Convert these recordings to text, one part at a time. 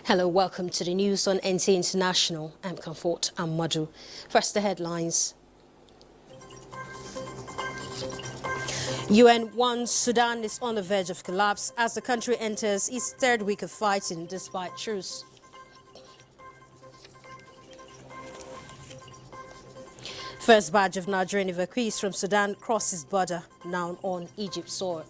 Hello, welcome to the news on NT International. I'm Comfort Amadu. First, the headlines. UN warns Sudan is on the verge of collapse as the country enters its third week of fighting despite truce. First batch of Nigerian evacuees from Sudan crosses border, now on Egypt's soil.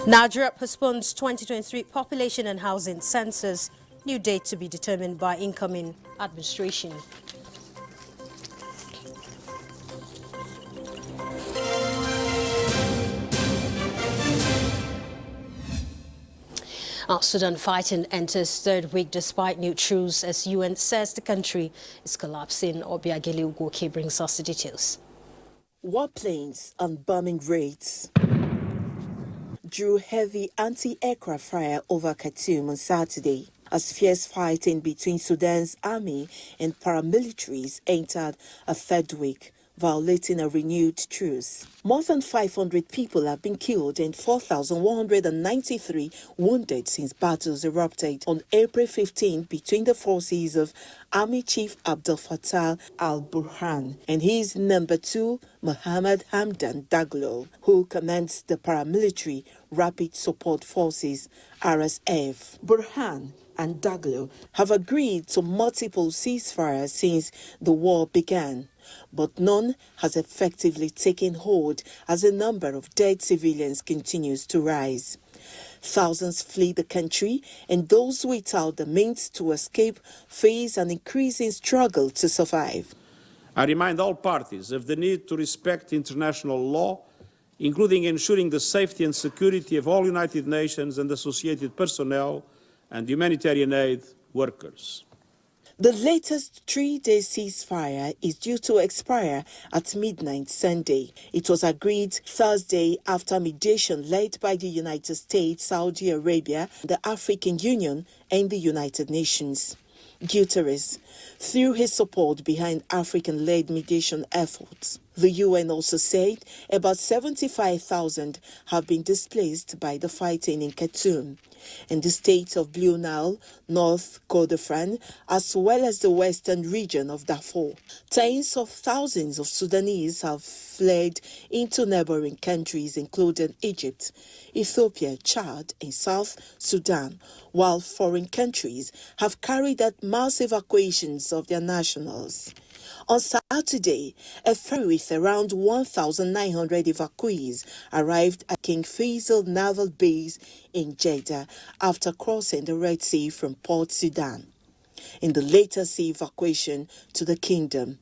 Nigeria postpones 2023 population and housing census, new date to be determined by incoming administration. Sudan fighting enters third week despite new truce as UN says the country is collapsing. Obiageli Ugoke brings us the details. Warplanes and bombing raids drew heavy anti-aircraft fire over Khartoum on Saturday as fierce fighting between Sudan's army and paramilitaries entered a third week, violating a renewed truce. More than 500 people have been killed and 4,193 wounded since battles erupted on April 15 between the forces of Army Chief Abdel Fattah al-Burhan and his number 2, Mohammed Hamdan Daglo, who commands the paramilitary Rapid Support Forces, RSF. Burhan and Daglo have agreed to multiple ceasefires since the war began, but none has effectively taken hold as the number of dead civilians continues to rise. Thousands flee the country, and those without the means to escape face an increasing struggle to survive. I remind all parties of the need to respect international law, including ensuring the safety and security of all United Nations and associated personnel and humanitarian aid workers. The latest 3-day ceasefire is due to expire at midnight Sunday. It was agreed Thursday after mediation led by the United States, Saudi Arabia, the African Union, and the United Nations. Guterres threw his support behind African-led mediation efforts. The UN also said about 75,000 have been displaced by the fighting in Khartoum. In the state of Blue Nile, North Kordofan, as well as the western region of Darfur. Tens of thousands of Sudanese have fled into neighboring countries including Egypt, Ethiopia, Chad, and South Sudan, while foreign countries have carried out mass evacuations of their nationals. On Saturday, a ferry with around 1,900 evacuees arrived at King Faisal Naval Base in Jeddah after crossing the Red Sea from Port Sudan. In the latest evacuation to the kingdom,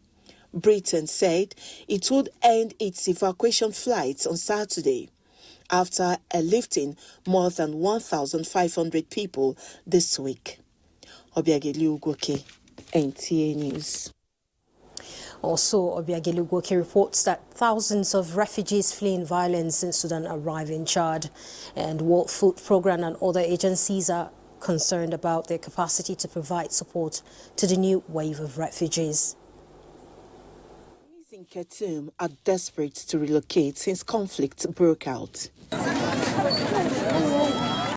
Britain said it would end its evacuation flights on Saturday after airlifting more than 1,500 people this week. Obiageli Ugoke, NTA News. Also, Obiageli Ugoke reports that thousands of refugees fleeing violence in Sudan arrive in Chad, and World Food Programme and other agencies are concerned about their capacity to provide support to the new wave of refugees. In Khartoum are desperate to relocate since conflict broke out,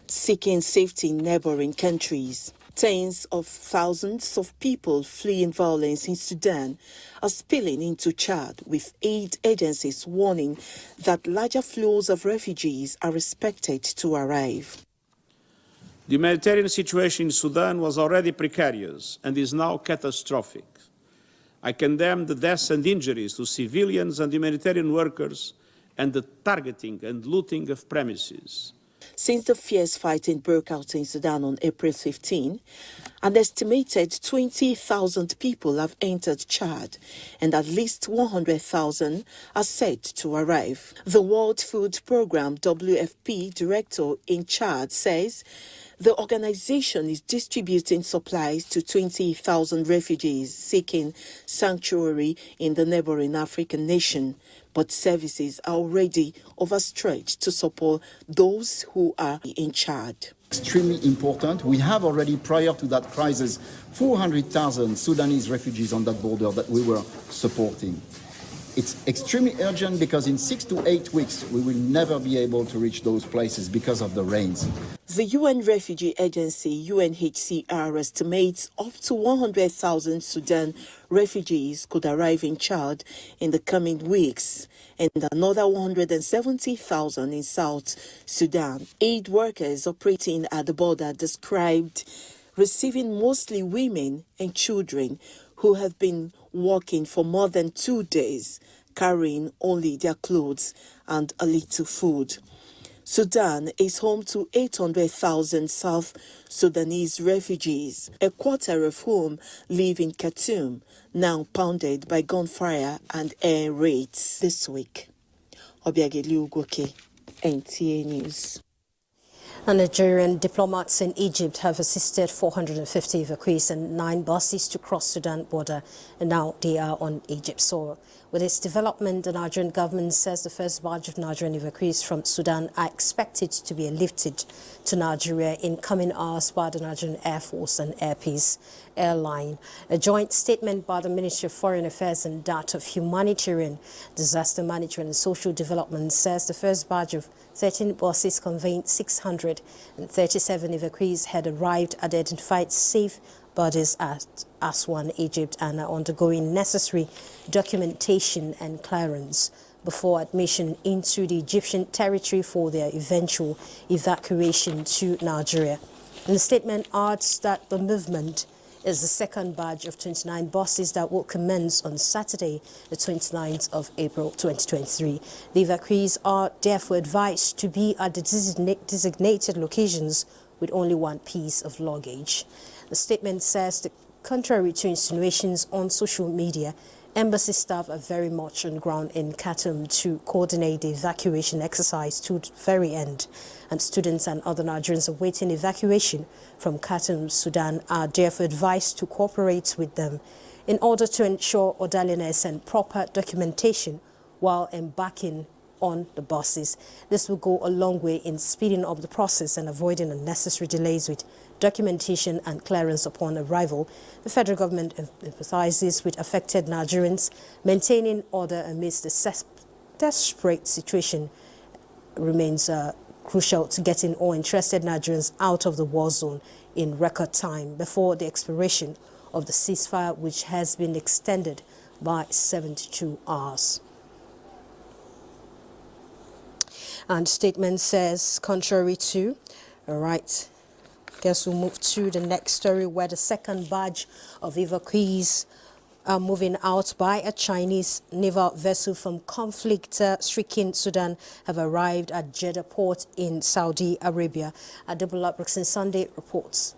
seeking safety in neighboring countries. Tens of thousands of people fleeing violence in Sudan are spilling into Chad, with aid agencies warning that larger flows of refugees are expected to arrive. The humanitarian situation in Sudan was already precarious and is now catastrophic. I condemn the deaths and injuries to civilians and humanitarian workers and the targeting and looting of premises. Since the fierce fighting broke out in Sudan on April 15, an estimated 20,000 people have entered Chad, and at least 100,000 are set to arrive. The World Food Programme WFP director in Chad says the organization is distributing supplies to 20,000 refugees seeking sanctuary in the neighboring African nation, but services are already overstretched to support those who are in Chad. Extremely important. We have already, prior to that crisis, 400,000 Sudanese refugees on that border that we were supporting. It's extremely urgent because in 6 to 8 weeks, we will never be able to reach those places because of the rains. The UN Refugee Agency, UNHCR, estimates up to 100,000 Sudan refugees could arrive in Chad in the coming weeks, and another 170,000 in South Sudan. Aid workers operating at the border described receiving mostly women and children who have been walking for more than 2 days, carrying only their clothes and a little food. Sudan is home to 800,000 South Sudanese refugees, a quarter of whom live in Khartoum, now pounded by gunfire and air raids this week. Obiageli Ugoke, NTA News. And Nigerian diplomats in Egypt have assisted 450 evacuees and 9 buses to cross Sudan border, and now they are on Egypt soil. With its development, the Nigerian government says the first batch of Nigerian evacuees from Sudan are expected to be lifted to Nigeria in coming hours by the Nigerian Air Force and Air Peace Airline. A joint statement by the Ministry of Foreign Affairs and that of Humanitarian Disaster Management and Social Development says the first batch of 13 buses conveying 637 evacuees had arrived at the identified safe bodies at Aswan, Egypt, and are undergoing necessary documentation and clearance before admission into the Egyptian territory for their eventual evacuation to Nigeria. And the statement adds that the movement is the second batch of 29 buses that will commence on Saturday, the 29th of April 2023. The evacuees are therefore advised to be at the designated locations with only one piece of luggage. The statement says that contrary to insinuations on social media, embassy staff are very much on ground in Khartoum to coordinate the evacuation exercise to the very end, and students and other Nigerians awaiting evacuation from Khartoum, Sudan are therefore advised to cooperate with them in order to ensure orderliness and proper documentation while embarking on the buses. This will go a long way in speeding up the process and avoiding unnecessary delays with documentation and clearance upon arrival. The federal government empathizes with affected Nigerians. Maintaining order amidst the desperate situation remains crucial to getting all interested Nigerians out of the war zone in record time before the expiration of the ceasefire, which has been extended by 72 hours. And statement says, contrary to, all right, guess we'll move to the next story where the second batch of evacuees are moving out by a Chinese naval vessel from conflict-stricken Sudan have arrived at Jeddah port in Saudi Arabia. Adebola Brooks Sunday reports.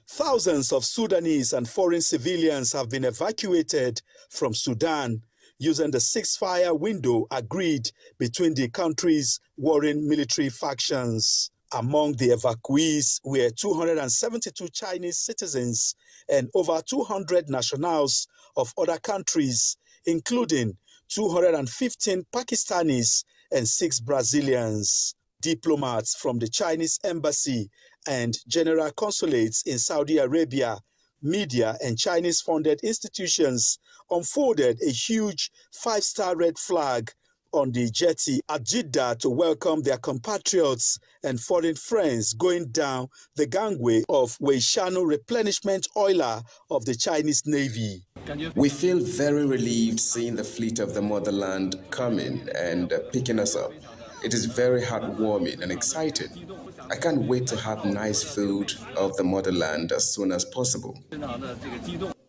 Thousands of Sudanese and foreign civilians have been evacuated from Sudan using the ceasefire window agreed between the country's warring military factions. Among the evacuees were 272 Chinese citizens and over 200 nationals of other countries, including 215 Pakistanis and 6 Brazilians. Diplomats from the Chinese embassy and general consulates in Saudi Arabia, media and Chinese-funded institutions unfolded a huge 5-star red flag on the jetty at Jeddah to welcome their compatriots and foreign friends going down the gangway of Weishanu replenishment oiler of the Chinese Navy. We feel very relieved seeing the fleet of the motherland coming and picking us up. It is very heartwarming and exciting. I can't wait to have nice food of the motherland as soon as possible.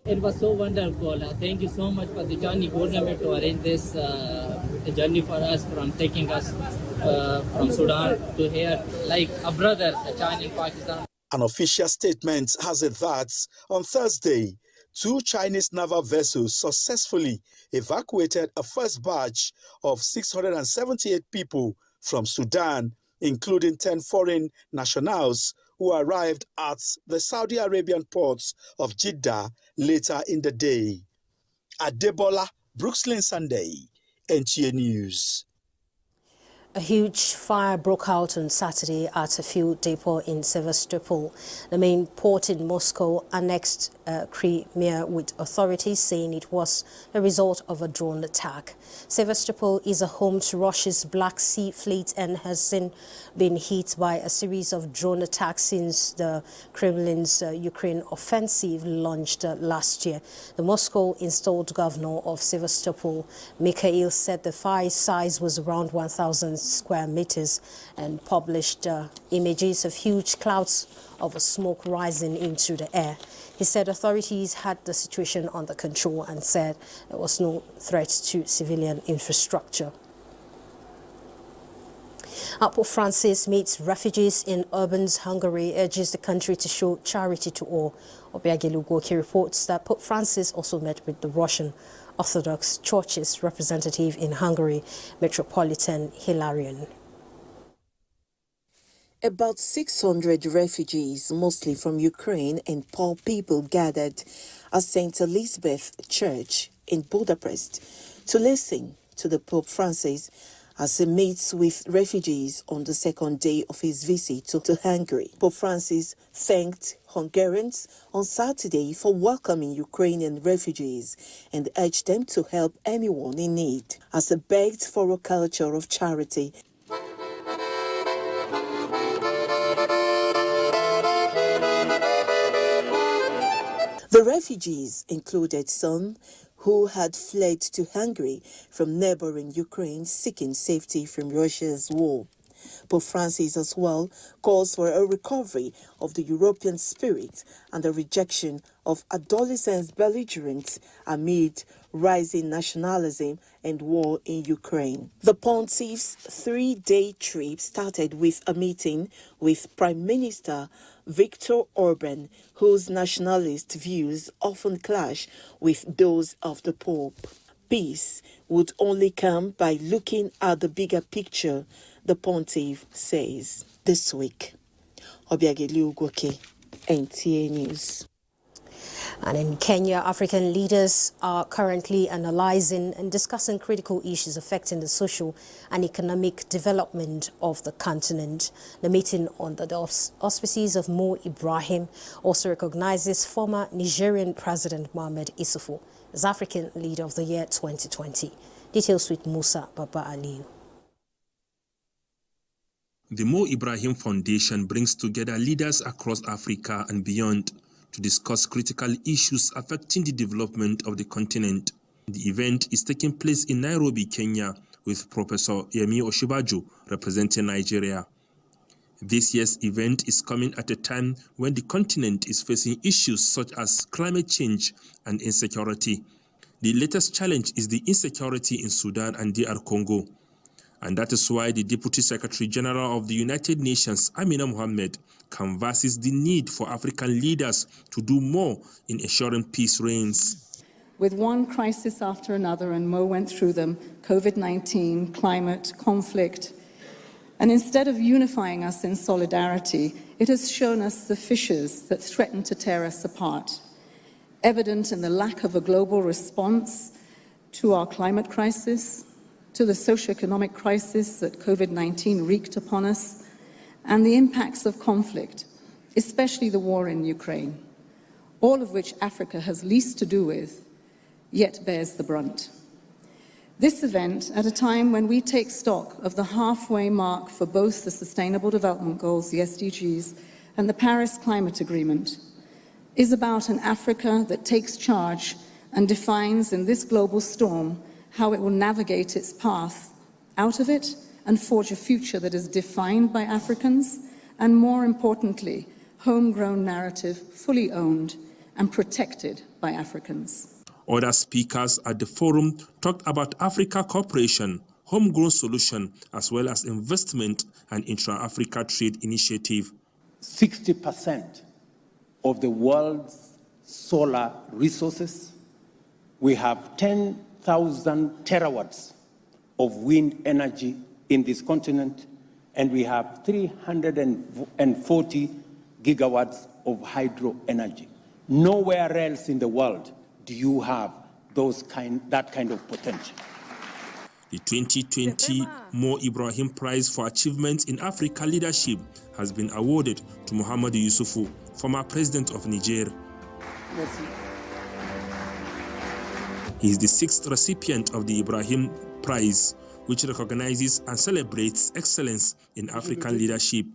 It was so wonderful. Thank you so much for the Johnny government to arrange this journey for us from taking us from Sudan to here, like a brother, a China in Pakistan. An official statement has it that on Thursday, 2 Chinese naval vessels successfully evacuated a first batch of 678 people from Sudan, including 10 foreign nationals who arrived at the Saudi Arabian ports of Jeddah later in the day. Adebola, Brooklyn Sunday, NTA News. A huge fire broke out on Saturday at a fuel depot in Sevastopol, the main port in Moscow, annexed Crimea, with authorities saying it was a result of a drone attack. Sevastopol is a home to Russia's Black Sea Fleet and has been hit by a series of drone attacks since the Kremlin's Ukraine offensive launched last year. The Moscow-installed governor of Sevastopol, Mikhail, said the fire size was around 1,000 square meters and published images of huge clouds of smoke rising into the air. He said authorities had the situation under control and said there was no threat to civilian infrastructure. Pope Francis meets refugees in Urbans, Hungary, urges the country to show charity to all. Obiagelu Goki reports that Pope Francis also met with the Russian Orthodox Church's representative in Hungary, Metropolitan Hilarion. About 600 refugees, mostly from Ukraine, and poor people gathered at St. Elizabeth Church in Budapest to listen to the Pope Francis as he meets with refugees on the second day of his visit to Hungary. Pope Francis thanked Hungarians on Saturday for welcoming Ukrainian refugees and urged them to help anyone in need, as he begged for a culture of charity. The refugees included some who had fled to Hungary from neighboring Ukraine, seeking safety from Russia's war. Pope Francis as well calls for a recovery of the European spirit and the rejection of adolescents' belligerence amid rising nationalism and war in Ukraine. The Pontiff's 3-day trip started with a meeting with Prime Minister Viktor Orban, whose nationalist views often clash with those of the Pope. Peace would only come by looking at the bigger picture, the Pontiff says. This week, Obiagelu Ugoke, NTA News. And in Kenya, African leaders are currently analyzing and discussing critical issues affecting the social and economic development of the continent. The meeting under the auspices of Mo Ibrahim also recognizes former Nigerian President Mohamed Issoufou as African Leader of the Year 2020. Details with Musa Baba Aliyu. The Mo Ibrahim Foundation brings together leaders across Africa and beyond to discuss critical issues affecting the development of the continent. The event is taking place in Nairobi, Kenya, with Professor Yemi Osinbajo representing Nigeria. This year's event is coming at a time when the continent is facing issues such as climate change and insecurity. The latest challenge is the insecurity in Sudan and DR Congo. And that is why the Deputy Secretary General of the United Nations, Amina Mohammed, canvasses the need for African leaders to do more in ensuring peace reigns. With one crisis after another, and Mo went through them, COVID-19, climate, conflict, and instead of unifying us in solidarity, it has shown us the fissures that threaten to tear us apart, evident in the lack of a global response to our climate crisis, to the socioeconomic crisis that COVID-19 wreaked upon us, and the impacts of conflict, especially the war in Ukraine, all of which Africa has least to do with, yet bears the brunt. This event, at a time when we take stock of the halfway mark for both the Sustainable Development Goals, the SDGs, and the Paris Climate Agreement, is about an Africa that takes charge and defines in this global storm how it will navigate its path out of it and forge a future that is defined by Africans and, more importantly, homegrown narrative, fully owned and protected by Africans. Other speakers at the forum talked about Africa cooperation, homegrown solution, as well as investment and intra-Africa trade initiative. 60% of the world's solar resources. We have 10,000 terawatts of wind energy in this continent, and we have 340 gigawatts of hydro energy. Nowhere else in the world do you have that kind of potential. The 2020 Mo Ibrahim Prize for Achievements in Africa Leadership has been awarded to Muhammadu Yusufu, former president of Niger. Merci. He is the 6th recipient of the Ibrahim Prize, which recognizes and celebrates excellence in African leadership.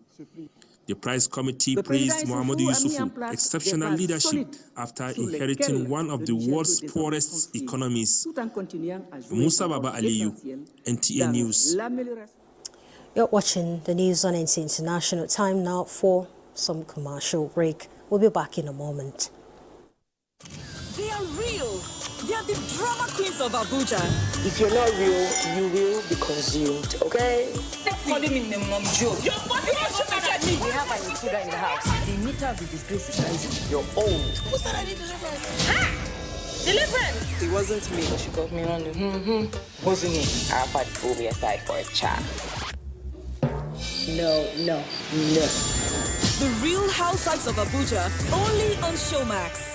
The prize committee praised Muhammadu Yusufu exceptional leadership after inheriting one of the world's poorest economies. Musa Baba Aliyu, NTA News. You're watching the news on NTA International. Time now for some commercial break. We'll be back in a moment. They are real. They are the drama queens of Abuja. If you're not real, you will be consumed, okay? Stop calling me my mom joke. We have an intruder in the house. The meter of the disgrace is rising. You're old. Who said I need deliverance? Ah! Deliverance! It wasn't me, but she got me on the Wasn't me. I've had phobia aside for a chat. No. The Real Housewives of Abuja, only on Showmax.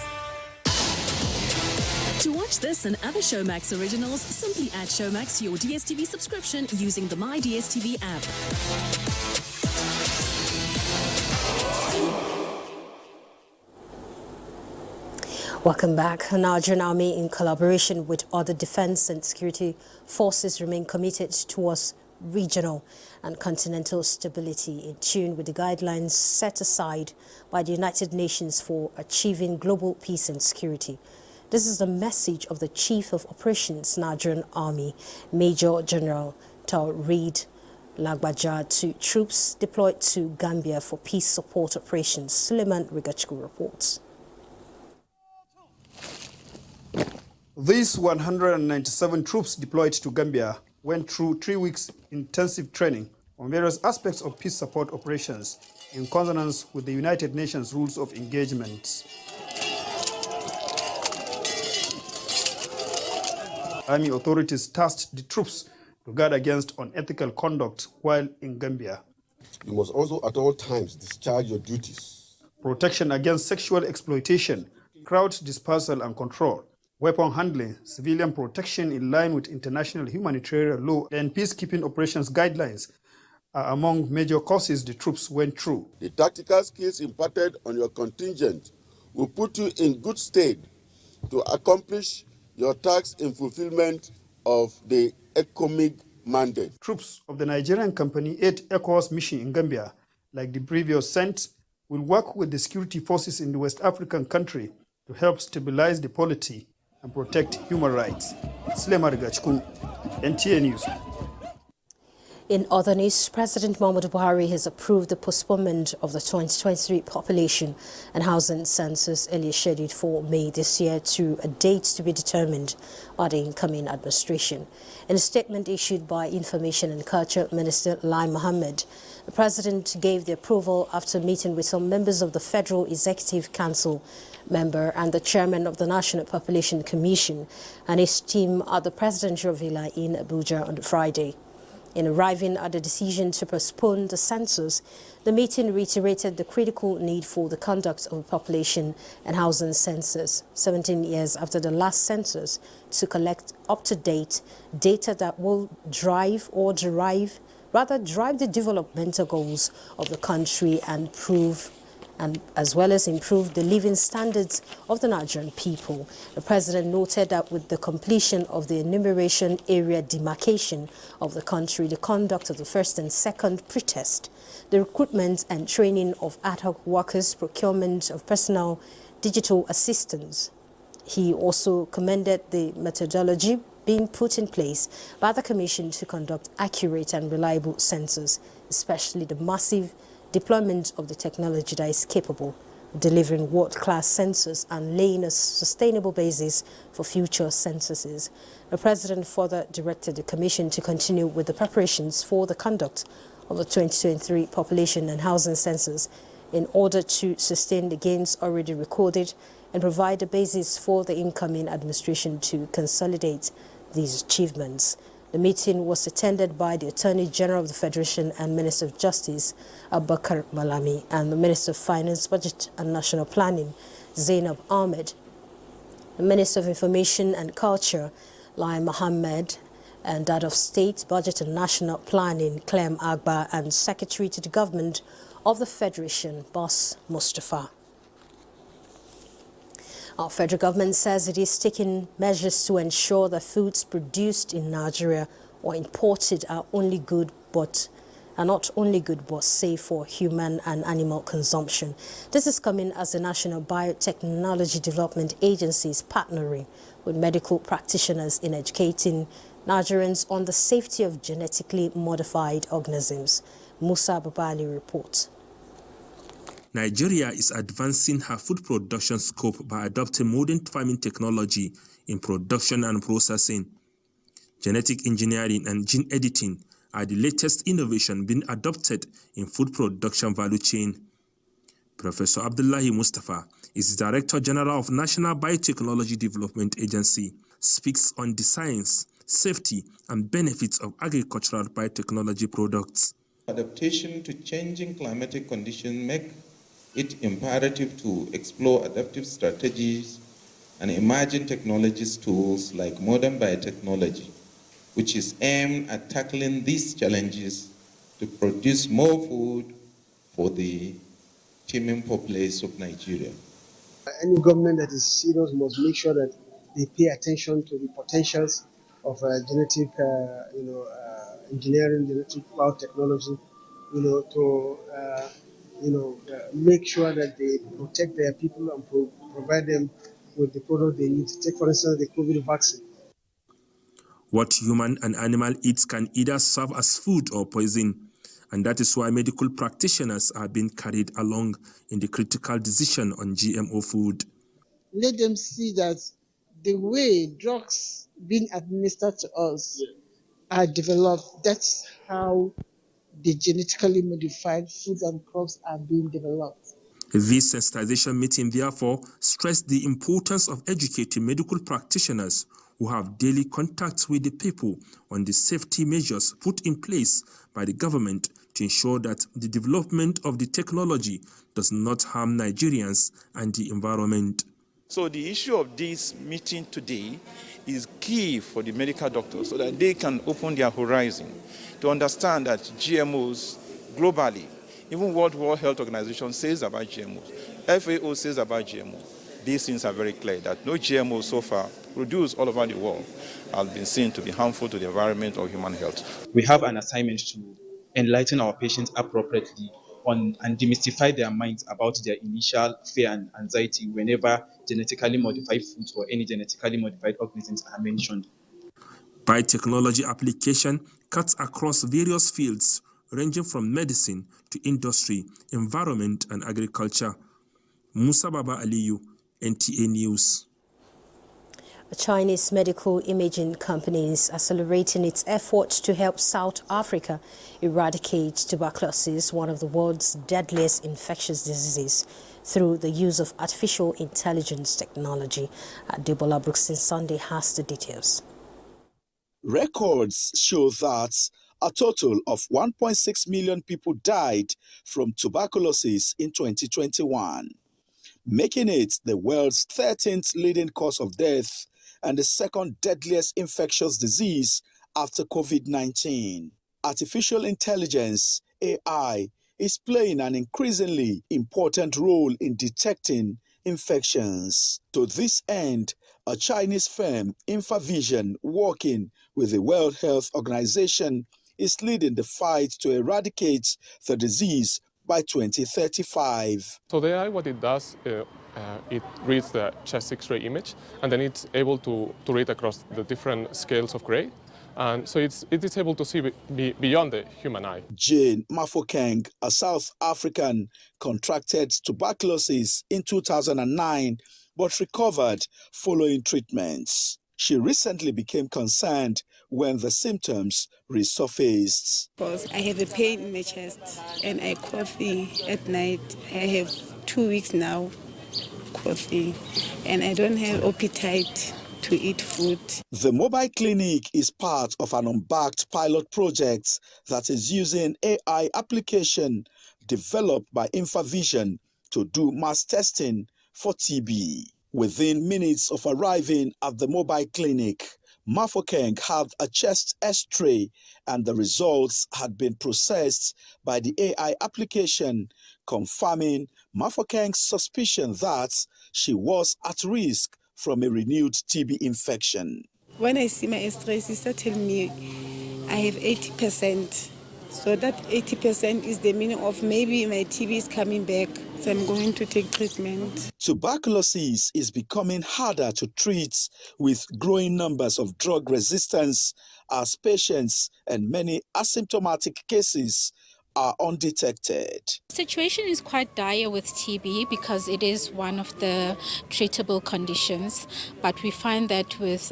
To watch this and other Showmax originals, simply add Showmax to your DSTV subscription using the My DSTV app. Welcome back. The Nigerian Army, in collaboration with other defense and security forces, remain committed towards regional and continental stability, in tune with the guidelines set aside by the United Nations for achieving global peace and security. This is the message of the Chief of Operations, Nigerian Army, Major General Taoreed Lagbaja, to troops deployed to Gambia for peace support operations. Suleiman Rigachku reports. These 197 troops deployed to Gambia went through 3 weeks intensive training on various aspects of peace support operations in consonance with the United Nations rules of engagement. Army authorities tasked the troops to guard against unethical conduct while in Gambia. You must also at all times discharge your duties. Protection against sexual exploitation, crowd dispersal and control, weapon handling, civilian protection in line with international humanitarian law and peacekeeping operations guidelines are among major courses the troops went through. The tactical skills imparted on your contingent will put you in good stead to accomplish your tasks in fulfillment of the ECOMIG mandate. Troops of the Nigerian Company 8 ECOWAS mission in Gambia, like the previous sent, will work with the security forces in the West African country to help stabilize the polity and protect human rights. Suleiman Rigachku, NTA News. In other news, President Muhammadu Buhari has approved the postponement of the 2023 population and housing census, earlier scheduled for May this year, to a date to be determined by the incoming administration. In a statement issued by Information and Culture Minister Lai Mohammed, the President gave the approval after meeting with some members of the Federal Executive Council member and the chairman of the National Population Commission and his team at the presidential villa in Abuja on Friday. In arriving at the decision to postpone the census, the meeting reiterated the critical need for the conduct of a population and housing census 17 years after the last census to collect up-to-date data that will drive the developmental goals of the country and as well as improve the living standards of the Nigerian people. The President noted that with the completion of the enumeration area demarcation of the country, the conduct of the first and second pretest, the recruitment and training of ad hoc workers, procurement of personnel, digital assistance. He also commended the methodology being put in place by the Commission to conduct accurate and reliable census, especially the massive deployment of the technology that is capable delivering world-class census and laying a sustainable basis for future censuses. The President further directed the Commission to continue with the preparations for the conduct of the 2023 population and housing census in order to sustain the gains already recorded and provide a basis for the incoming administration to consolidate these achievements. The meeting was attended by the Attorney General of the Federation and Minister of Justice, Abubakar Malami, and the Minister of Finance, Budget and National Planning, Zainab Ahmed. The Minister of Information and Culture, Lai Mohammed, and that of State, Budget and National Planning, Clem Agba, and Secretary to the Government of the Federation, Boss Mustafa. Our federal government says it is taking measures to ensure that foods produced in Nigeria or imported are not only good but safe for human and animal consumption. This is coming as the National Biotechnology Development Agency is partnering with medical practitioners in educating Nigerians on the safety of genetically modified organisms. Musa Babali reports. Nigeria is advancing her food production scope by adopting modern farming technology in production and processing. Genetic engineering and gene editing are the latest innovation being adopted in food production value chain. Professor Abdullahi Mustafa is the Director General of National Biotechnology Development Agency, speaks on the science, safety, and benefits of agricultural biotechnology products. Adaptation to changing climatic conditions make it imperative to explore adaptive strategies and emerging technologies tools like modern biotechnology, which is aimed at tackling these challenges to produce more food for the teeming populace of Nigeria. Any government that is serious must make sure that they pay attention to the potentials of genetic, engineering, genetic biotechnology, to make sure that they protect their people and provide them with the product they need to take, for instance, the COVID vaccine. What human and animal eats can either serve as food or poison, and that is why medical practitioners are being carried along in the critical decision on GMO food. Let them see that the way drugs being administered to us are developed, that's how the genetically modified foods and crops are being developed. This sensitization meeting therefore stressed the importance of educating medical practitioners who have daily contact with the people on the safety measures put in place by the government to ensure that the development of the technology does not harm Nigerians and the environment. So the issue of this meeting today is key for the medical doctors so that they can open their horizon to understand that GMOs globally, even World Health Organization says about GMOs, FAO says about GMOs, these things are very clear that no GMO so far produced all over the world has been seen to be harmful to the environment or human health. We have an assignment to enlighten our patients appropriately on and demystify their minds about their initial fear and anxiety whenever genetically modified foods or any genetically modified organisms are mentioned. Biotechnology application cuts across various fields, ranging from medicine to industry, environment, and agriculture. Musa Baba Aliyu, NTA News. A Chinese medical imaging company is accelerating its efforts to help South Africa eradicate tuberculosis, one of the world's deadliest infectious diseases, through the use of artificial intelligence technology. Debola Brookson Sunday has the details. Records show that a total of 1.6 million people died from tuberculosis in 2021, making it the world's 13th leading cause of death and the second deadliest infectious disease after COVID-19. Artificial intelligence, AI, is playing an increasingly important role in detecting infections. To this end, a Chinese firm, InfaVision, working with the World Health Organization, is leading the fight to eradicate the disease by 2035. So the AI, what it does, it reads the chest X-ray image, and then it's able to read across the different scales of gray. And so it is able to see beyond the human eye. Jane Mafokeng, a South African, contracted tuberculosis in 2009 but recovered following treatments. She recently became concerned when the symptoms resurfaced. Because I have a pain in my chest and I coffee at night. I have 2 weeks now coffee and I don't have appetite to eat food. The mobile clinic is part of an unbacked pilot project that is using AI application developed by InfaVision to do mass testing for TB. Within minutes of arriving at the mobile clinic, Mafokeng had a chest X-ray and the results had been processed by the AI application, confirming Mafokeng's suspicion that she was at risk from a renewed TB infection. When I see my X-ray, sister tell me I have 80%. So that 80% is the meaning of maybe my TB is coming back, so I'm going to take treatment. Tuberculosis is becoming harder to treat with growing numbers of drug resistance as patients and many asymptomatic cases are undetected. The situation is quite dire with TB because it is one of the treatable conditions, but we find that with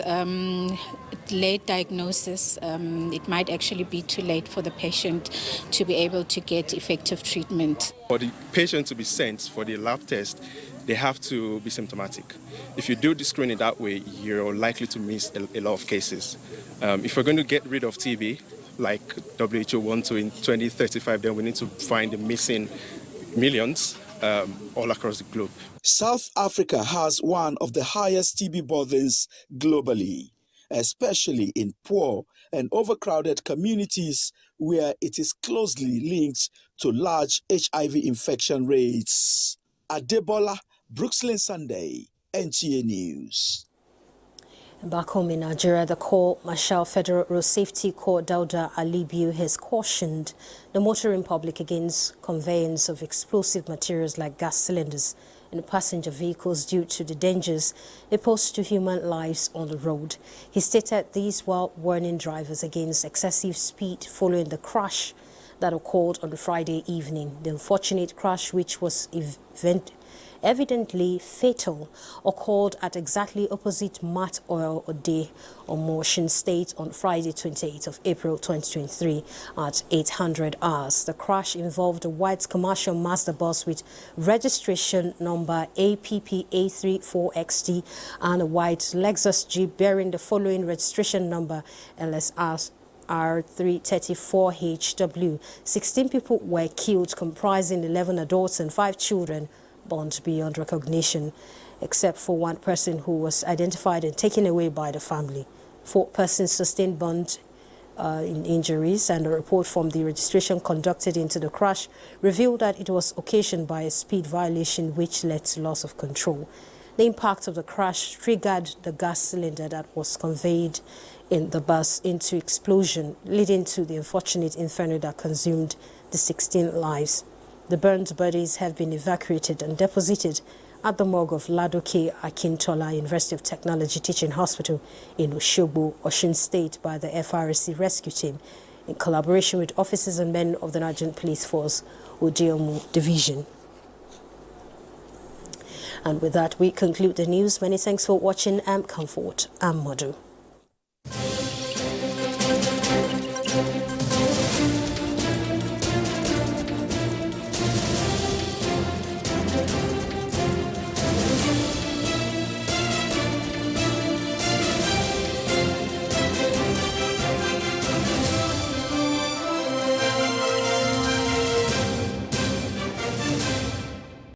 late diagnosis, it might actually be too late for the patient to be able to get effective treatment. For the patient to be sent for the lab test, they have to be symptomatic. If you do the screening that way, you're likely to miss a lot of cases. If we're going to get rid of TB, like WHO wants to in 2035, then we need to find the missing millions all across the globe. South Africa has one of the highest TB burdens globally, especially in poor and overcrowded communities where it is closely linked to large HIV infection rates. Adebola, Brooklyn Sunday, NTA News. Back home in Nigeria, the Court Martial Federal Road Safety Court Dauda Alibiu has cautioned the motoring public against conveyance of explosive materials like gas cylinders in passenger vehicles due to the dangers they pose to human lives on the road. He stated this while warning drivers against excessive speed following the crash that occurred on Friday evening. The unfortunate crash, which was evidently fatal, occurred at exactly opposite Mat Oil Ode on Motion State on Friday 28th of April 2023 at 800 hours. The crash involved a white commercial Mazda bus with registration number APP834XT and a white Lexus Jeep bearing the following registration number LSR R334HW. 16 people were killed, comprising 11 adults and 5 children, born beyond recognition, except for one person who was identified and taken away by the family. 4 persons sustained burns in injuries, and a report from the registration conducted into the crash revealed that it was occasioned by a speed violation which led to loss of control. The impact of the crash triggered the gas cylinder that was conveyed in the bus into explosion, leading to the unfortunate inferno that consumed the 16 lives. The burned bodies have been evacuated and deposited at the morgue of Ladoke Akintola University of Technology Teaching Hospital in Osogbo, Osun State by the FRC rescue team in collaboration with officers and men of the Nigerian Police Force, Odiomu Division. And with that, we conclude the news. Many thanks for watching. I'm Comfort. I'm Modu.